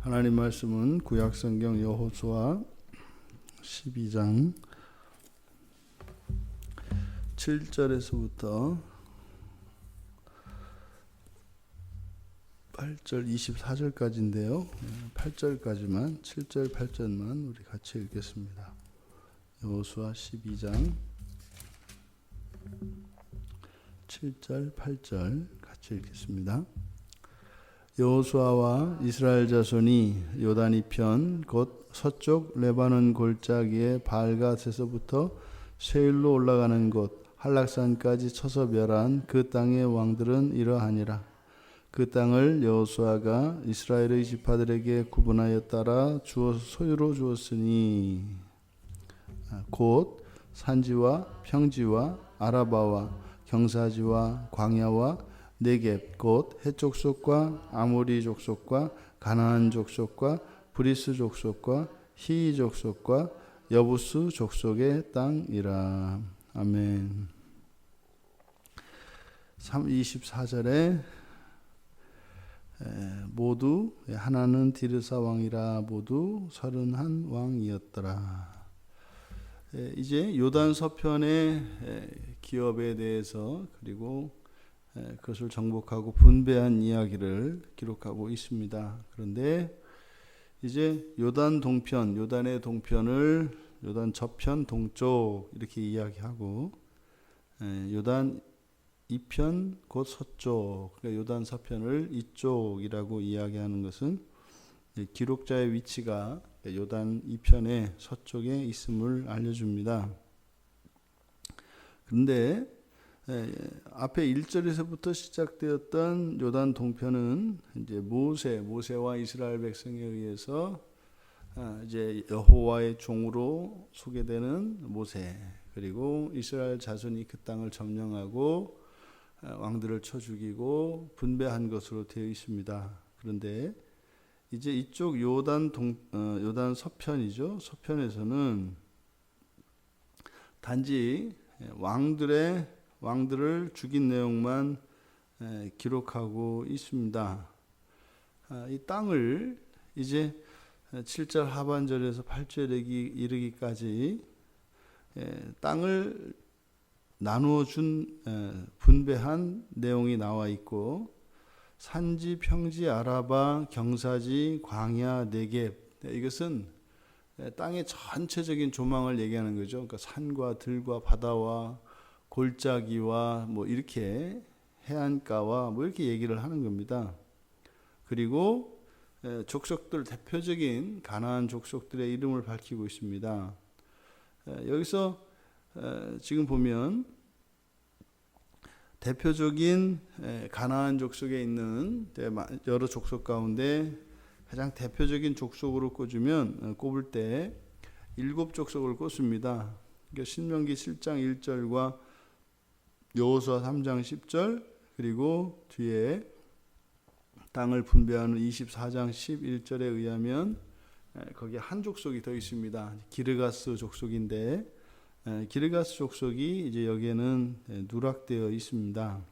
하나님 말씀은 구약성경 여호수아 12장 7절에서부터 8절 24절까지인데요. 8절까지만 7절 8절만 우리 같이 읽겠습니다. 여호수아 12장 7절 8절 같이 읽겠습니다. 여호수아와 이스라엘 자손이 요단 이편 곧 서쪽 레바논 골짜기의 발갓에서부터 세일로 올라가는 곳 한락산까지 쳐서 멸한 그 땅의 왕들은 이러하니라. 그 땅을 여호수아가 이스라엘의 지파들에게 구분하여 따라 주어 소유로 주었으니 곧 산지와 평지와 아라바와 경사지와 광야와 네겝 곧 헷 족속과 아모리 족속과 가나안 족속과 브리스 족속과 히이 족속과 여부스 족속의 땅이라. 아멘. 24절에 모두 하나는 디르사 왕이라 모두 31 왕이었더라. 이제 요단 서편의 기업에 대해서 그리고 그것을 정복하고 분배한 이야기를 기록하고 있습니다. 그런데 이제 요단 동편, 요단의 동편을 요단 저편 동쪽 이렇게 이야기하고 요단 이편 곧 서쪽, 그러니까 요단 서편을 이쪽이라고 이야기하는 것은 기록자의 위치가 요단 이편의 서쪽에 있음을 알려줍니다. 그런데 앞에 1절에서부터 시작되었던 요단 동편은 이제 모세와 이스라엘 백성에 의해서 이제 여호와의 종으로 소개되는 모세, 그리고 이스라엘 자손이 그 땅을 점령하고 왕들을 쳐 죽이고 분배한 것으로 되어 있습니다. 그런데 이제 이쪽 요단 서편이죠. 서편에서는 단지 왕들을 죽인 내용만 기록하고 있습니다. 이 땅을 이제 7절 하반절에서 8절에 이르기까지 땅을 나누어 준 분배한 내용이 나와 있고, 산지, 평지, 아라바, 경사지, 광야, 네겝, 이것은 땅의 전체적인 조망을 얘기하는 거죠. 그러니까 산과 들과 바다와 골짜기와 뭐 이렇게 해안가와 뭐 이렇게 얘기를 하는 겁니다. 그리고 족속들, 대표적인 가나안 족속들의 이름을 밝히고 있습니다. 여기서 지금 보면 대표적인 가나안 족속에 있는 여러 족속 가운데 가장 대표적인 족속으로 꼽을 때 7족속을 꼽습니다. 그러니까 신명기 7장 1절과 여호수아 3장 10절, 그리고 뒤에 땅을 분배하는 24장 11절에 의하면 거기에 한 족속이 더 있습니다. 기르가스 족속인데 기르가스 족속이 이제 여기에는 누락되어 있습니다.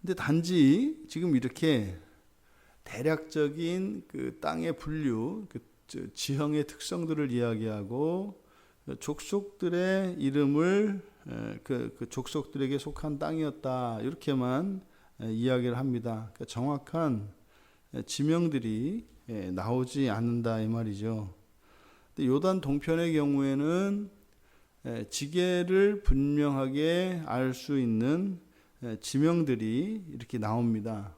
근데 단지 지금 이렇게 대략적인 그 땅의 분류, 그 지형의 특성들을 이야기하고 족속들의 이름을 그 족속들에게 속한 땅이었다, 이렇게만 이야기를 합니다. 그러니까 정확한 지명들이 나오지 않는다 이 말이죠. 근데 요단 동편의 경우에는 지계를 분명하게 알 수 있는 지명들이 이렇게 나옵니다.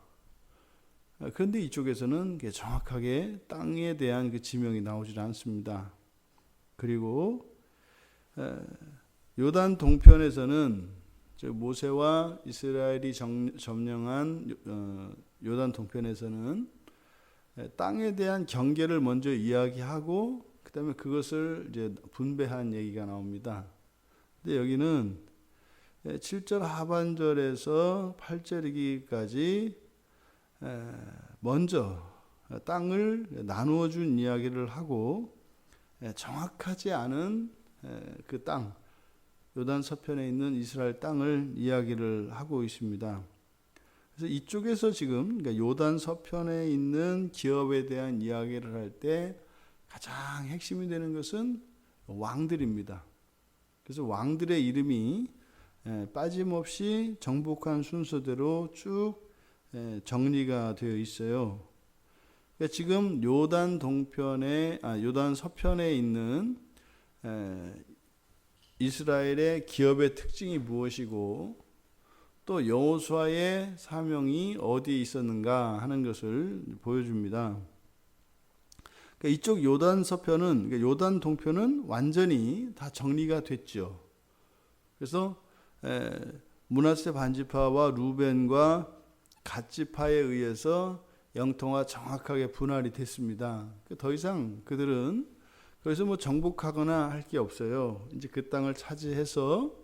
그런데 이쪽에서는 정확하게 땅에 대한 그 지명이 나오지 않습니다. 그리고 요단 동편에서는 모세와 이스라엘이 점령한 요단 동편에서는 땅에 대한 경계를 먼저 이야기하고 그 다음에 그것을 이제 분배한 얘기가 나옵니다. 근데 여기는 7절 하반절에서 8절이기까지 먼저 땅을 나누어 준 이야기를 하고 정확하지 않은 그 땅, 요단 서편에 있는 이스라엘 땅을 이야기를 하고 있습니다. 그래서 이쪽에서 지금 그러니까 요단 서편에 있는 기업에 대한 이야기를 할 때 가장 핵심이 되는 것은 왕들입니다. 그래서 왕들의 이름이 빠짐없이 정복한 순서대로 쭉 정리가 되어 있어요. 그러니까 지금 요단 서편에 있는 이스라엘의 기업의 특징이 무엇이고 또 여호수아의 사명이 어디에 있었는가 하는 것을 보여줍니다. 그러니까 이쪽 요단 서편은, 그러니까 요단 동편은 완전히 다 정리가 됐죠. 그래서 므낫세 반지파와 루벤과 갓지파에 의해서 영토가 정확하게 분할이 됐습니다. 더 이상 그들은 그래서 뭐 정복하거나 할 게 없어요. 이제 그 땅을 차지해서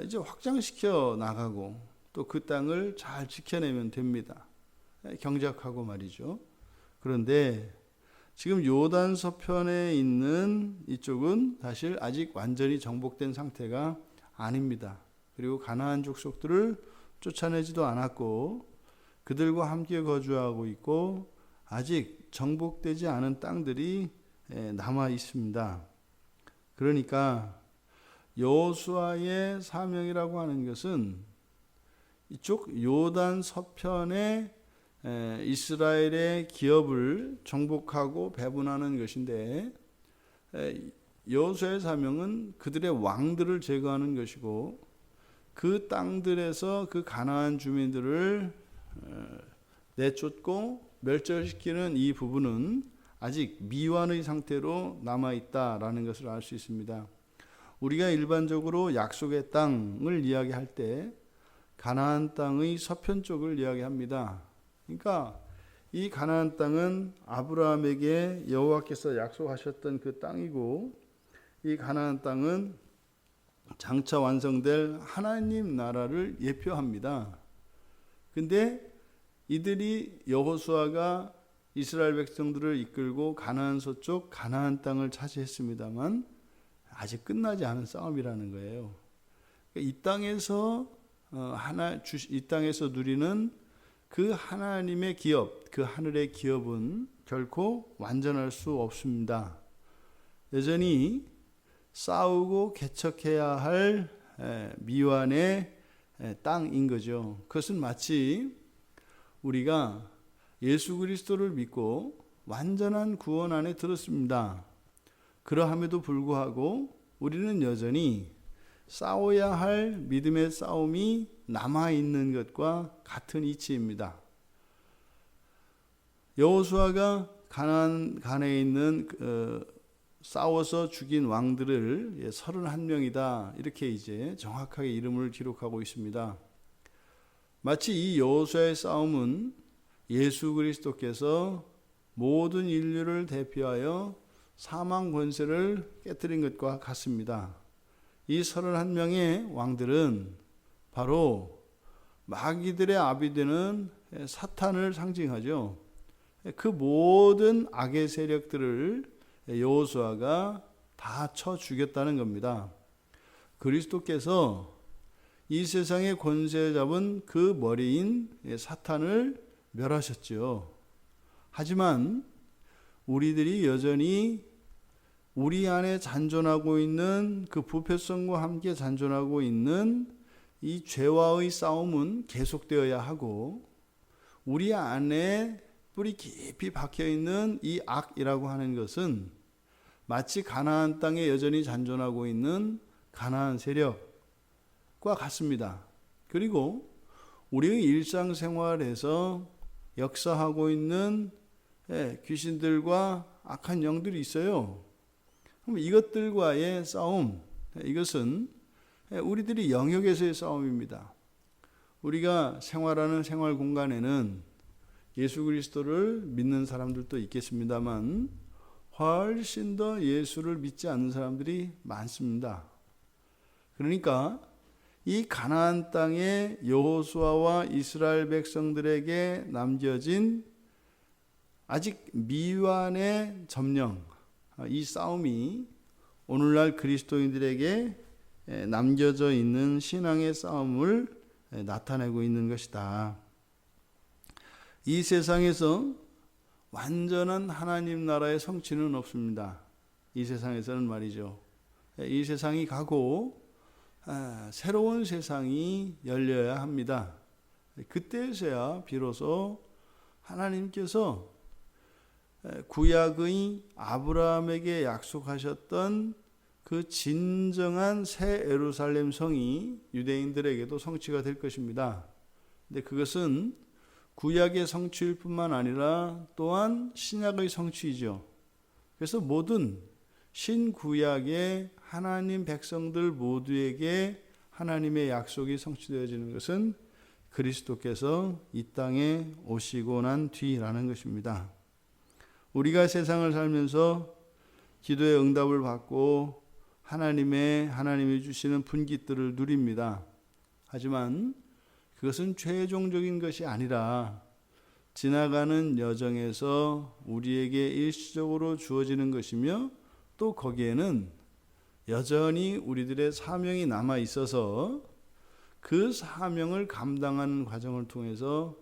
이제 확장시켜 나가고 또 그 땅을 잘 지켜내면 됩니다. 경작하고 말이죠. 그런데 지금 요단 서편에 있는 이쪽은 사실 아직 완전히 정복된 상태가 아닙니다. 그리고 가나안 족속들을 쫓아내지도 않았고 그들과 함께 거주하고 있고 아직 정복되지 않은 땅들이 남아 있습니다. 그러니까 여호수아의 사명이라고 하는 것은 이쪽 요단 서편에 이스라엘의 기업을 정복하고 배분하는 것인데 여호수아의 사명은 그들의 왕들을 제거하는 것이고 그 땅들에서 그 가나안 주민들을 내쫓고 멸절시키는 이 부분은 아직 미완의 상태로 남아있다라는 것을 알 수 있습니다. 우리가 일반적으로 약속의 땅을 이야기할 때 가나안 땅의 서편 쪽을 이야기합니다. 그러니까 이 가나안 땅은 아브라함에게 여호와께서 약속하셨던 그 땅이고 이 가나안 땅은 장차 완성될 하나님 나라를 예표합니다. 근데 이들이 여호수아가 이스라엘 백성들을 이끌고 가나안 서쪽 가나안 땅을 차지했습니다만 아직 끝나지 않은 싸움이라는 거예요. 이 땅에서 이 땅에서 누리는 그 하나님의 기업, 그 하늘의 기업은 결코 완전할 수 없습니다. 여전히 싸우고 개척해야 할 미완의 땅인 거죠. 그것은 마치 우리가 예수 그리스도를 믿고 완전한 구원 안에 들었습니다. 그러함에도 불구하고 우리는 여전히 싸워야 할 믿음의 싸움이 남아있는 것과 같은 이치입니다. 여호수아가 가나안에 있는 싸워서 죽인 왕들을 31명이다 이렇게 이제 정확하게 이름을 기록하고 있습니다. 마치 이 여호수아의 싸움은 예수 그리스도께서 모든 인류를 대표하여 사망 권세를 깨뜨린 것과 같습니다. 이 31명의 왕들은 바로 마귀들의 아비 되는 사탄을 상징하죠. 그 모든 악의 세력들을 여호수아가 다 쳐 죽였다는 겁니다. 그리스도께서 이 세상의 권세 잡은 그 머리인 사탄을 멸하셨죠. 하지만 우리들이 여전히 우리 안에 잔존하고 있는 그 부패성과 함께 잔존하고 있는 이 죄와의 싸움은 계속되어야 하고 우리 안에 뿌리 깊이 박혀 있는 이 악이라고 하는 것은 마치 가나안 땅에 여전히 잔존하고 있는 가나안 세력과 같습니다. 그리고 우리의 일상생활에서 역사하고 있는 귀신들과 악한 영들이 있어요. 그럼 이것들과의 싸움, 이것은 우리들이 영역에서의 싸움입니다. 우리가 생활하는 생활 공간에는 예수 그리스도를 믿는 사람들도 있겠습니다만 훨씬 더 예수를 믿지 않는 사람들이 많습니다. 그러니까 이 가나안 땅의 여호수아와 이스라엘 백성들에게 남겨진 아직 미완의 점령, 이 싸움이 오늘날 그리스도인들에게 남겨져 있는 신앙의 싸움을 나타내고 있는 것이다. 이 세상에서 완전한 하나님 나라의 성취는 없습니다. 이 세상에서는 말이죠. 이 세상이 가고 새로운 세상이 열려야 합니다. 그때서야 비로소 하나님께서 구약의 아브라함에게 약속하셨던 그 진정한 새 예루살렘 성이 유대인들에게도 성취가 될 것입니다. 근데 그것은 구약의 성취일 뿐만 아니라 또한 신약의 성취이죠. 그래서 모든 신구약의 하나님 백성들 모두에게 하나님의 약속이 성취되어지는 것은 그리스도께서 이 땅에 오시고 난 뒤라는 것입니다. 우리가 세상을 살면서 기도의 응답을 받고 하나님이 주시는 분깃들을 누립니다. 하지만 그것은 최종적인 것이 아니라 지나가는 여정에서 우리에게 일시적으로 주어지는 것이며, 또 거기에는 여전히 우리들의 사명이 남아 있어서 그 사명을 감당하는 과정을 통해서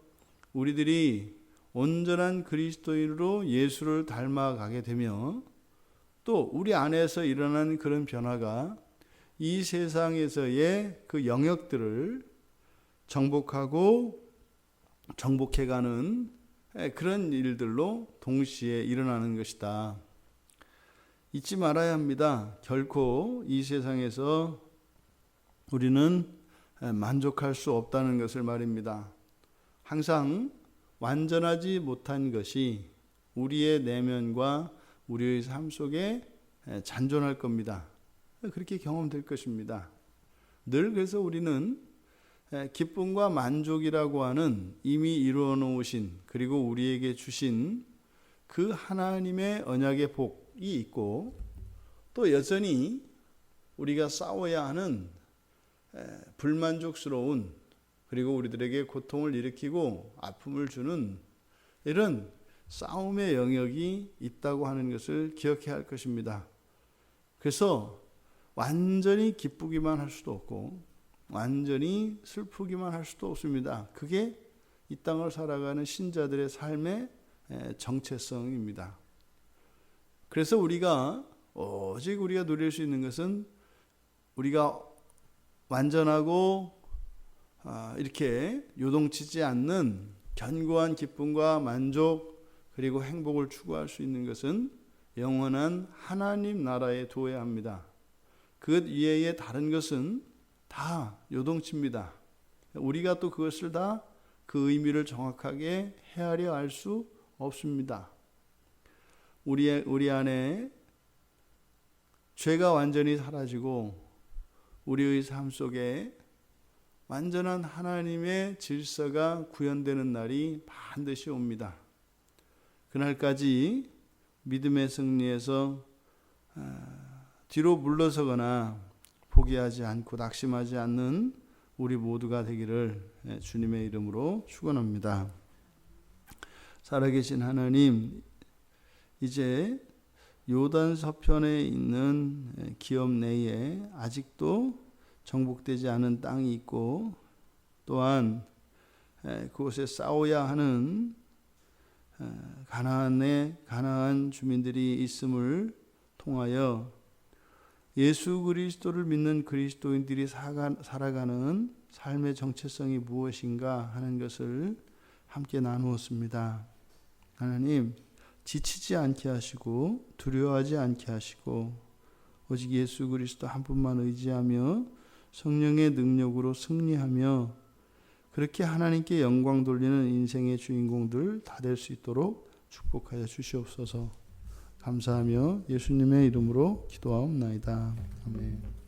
우리들이 온전한 그리스도인으로 예수를 닮아가게 되며, 또 우리 안에서 일어나는 그런 변화가 이 세상에서의 그 영역들을 정복해가는 그런 일들로 동시에 일어나는 것이다. 잊지 말아야 합니다. 결코 이 세상에서 우리는 만족할 수 없다는 것을 말입니다. 항상 완전하지 못한 것이 우리의 내면과 우리의 삶 속에 잔존할 겁니다. 그렇게 경험될 것입니다. 늘 그래서 우리는 기쁨과 만족이라고 하는 이미 이루어 놓으신, 그리고 우리에게 주신 그 하나님의 언약의 복이 있고, 또 여전히 우리가 싸워야 하는 불만족스러운, 그리고 우리들에게 고통을 일으키고 아픔을 주는 이런 싸움의 영역이 있다고 하는 것을 기억해야 할 것입니다. 그래서 완전히 기쁘기만 할 수도 없고 완전히 슬프기만 할 수도 없습니다. 그게 이 땅을 살아가는 신자들의 삶의 정체성입니다. 그래서 오직 우리가 누릴 수 있는 것은 우리가 완전하고 이렇게 요동치지 않는 견고한 기쁨과 만족, 그리고 행복을 추구할 수 있는 것은 영원한 하나님 나라에 두어야 합니다. 그 이외의 다른 것은 다 요동칩니다. 우리가 또 그것을 다 그 의미를 정확하게 헤아려 알 수 없습니다. 우리 안에 죄가 완전히 사라지고 우리의 삶 속에 완전한 하나님의 질서가 구현되는 날이 반드시 옵니다. 그날까지 믿음의 승리에서 뒤로 물러서거나 포기하지 않고 낙심하지 않는 우리 모두가 되기를 주님의 이름으로 축원합니다. 살아계신 하나님, 이제 요단 서편에 있는 기업 내에 아직도 정복되지 않은 땅이 있고, 또한 그곳에 싸워야 하는 가나안 주민들이 있음을 통하여 예수 그리스도를 믿는 그리스도인들이 살아가는 삶의 정체성이 무엇인가 하는 것을 함께 나누었습니다. 하나님, 지치지 않게 하시고 두려워하지 않게 하시고 오직 예수 그리스도 한 분만 의지하며 성령의 능력으로 승리하며 그렇게 하나님께 영광 돌리는 인생의 주인공들 다 될 수 있도록 축복하여 주시옵소서. 감사하며 예수님의 이름으로 기도하옵나이다. 아멘.